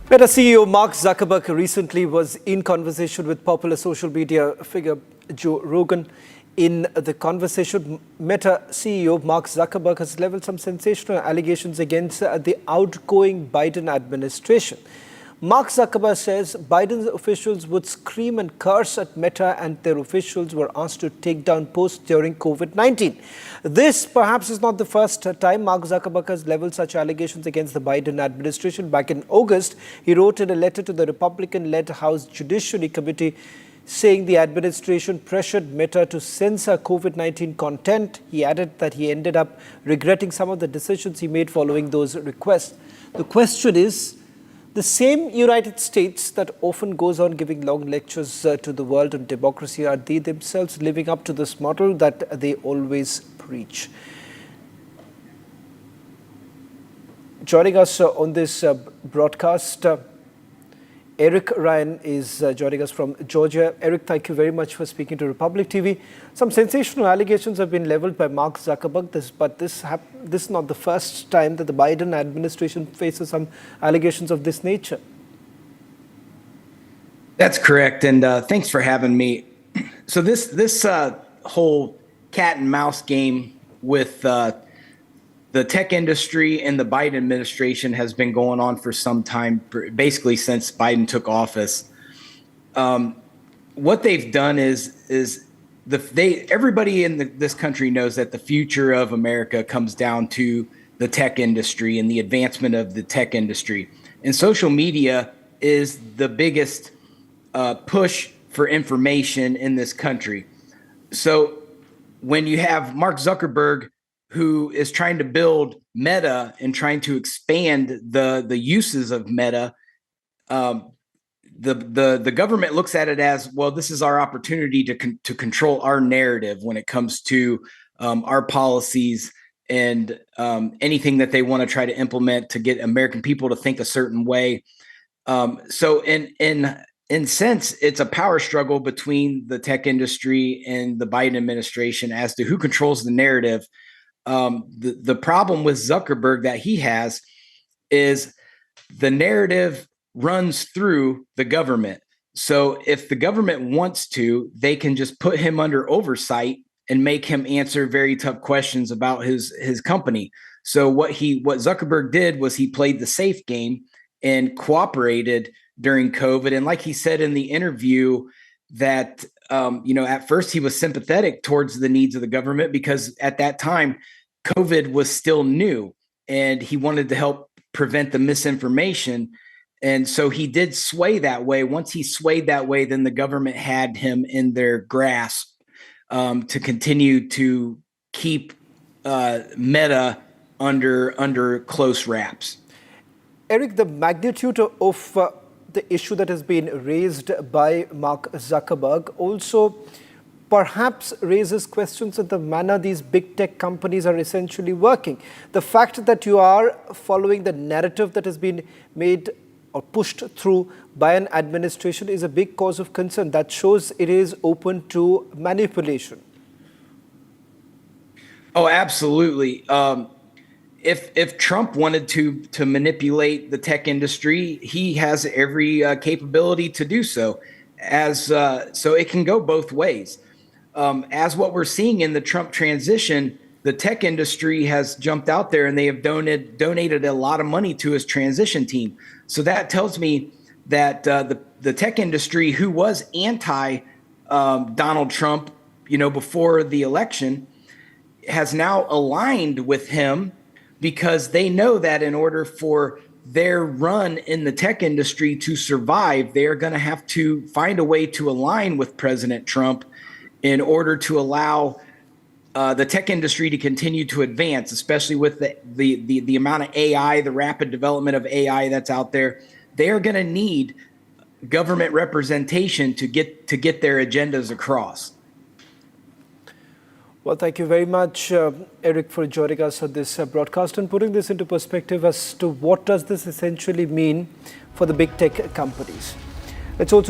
Meta CEO Mark Zuckerberg recently was in conversation with popular social media figure Joe Rogan. In the conversation, Meta CEO Mark Zuckerberg has leveled some sensational allegations against the outgoing Biden administration. Mark Zuckerberg says Biden's officials would scream and curse at Meta, and their officials were asked to take down posts during COVID-19. This perhaps is not the first time Mark Zuckerberg has leveled such allegations against the Biden administration. Back in August, he wrote in a letter to the Republican-led House Judiciary Committee saying the administration pressured Meta to censor COVID-19 content. He added that he ended up regretting some of the decisions he made following those requests. The question is, the same United States that often goes on giving long lectures to the world on democracy, are they themselves living up to this model that they always preach? Joining us on this broadcast, Eric Ryan is joining us from Georgia. Eric, thank you very much for speaking to Republic TV. Some sensational allegations have been leveled by Mark Zuckerberg, but this is not the first time that the Biden administration faces some allegations of this nature. That's correct, and thanks for having me. So this whole cat and mouse game with the tech industry and the Biden administration has been going on for some time, basically since Biden took office. What they've done is everybody in this country knows that the future of America comes down to the tech industry and the advancement of the tech industry. And social media is the biggest push for information in this country. So when you have Mark Zuckerberg, who is trying to build Meta and trying to expand the uses of Meta, the government looks at it as, well, this is our opportunity to control our narrative when it comes to our policies and anything that they want to try to implement to get American people to think a certain way. So in sense, it's a power struggle between the tech industry and the Biden administration as to who controls the narrative. The problem with Zuckerberg that he has is the narrative runs through the government. So if the government wants to, they can just put him under oversight and make him answer very tough questions about his company. So what Zuckerberg did was he played the safe game and cooperated during COVID. And like he said in the interview, that at first he was sympathetic towards the needs of the government because at that time COVID was still new and he wanted to help prevent the misinformation. And so he did sway that way. Once he swayed that way, then the government had him in their grasp to continue to keep Meta under close wraps. Eric, the magnitude of the issue that has been raised by Mark Zuckerberg also perhaps raises questions of the manner these big tech companies are essentially working. The fact that you are following the narrative that has been made or pushed through by an administration is a big cause of concern. That shows it is open to manipulation. Oh, absolutely. If Trump wanted to manipulate the tech industry, he has every capability to do so. So it can go both ways. As what we're seeing in the Trump transition, the tech industry has jumped out there and they have donated a lot of money to his transition team. So that tells me that the tech industry, who was anti Donald Trump, before the election, has now aligned with him because they know that in order for their run in the tech industry to survive, they are going to have to find a way to align with President Trump in order to allow the tech industry to continue to advance, especially with the amount of AI, the rapid development of AI that's out there. They are going to need government representation to get their agendas across. Well, thank you very much, Eric, for joining us on this broadcast and putting this into perspective as to what does this essentially mean for the big tech companies. Let's also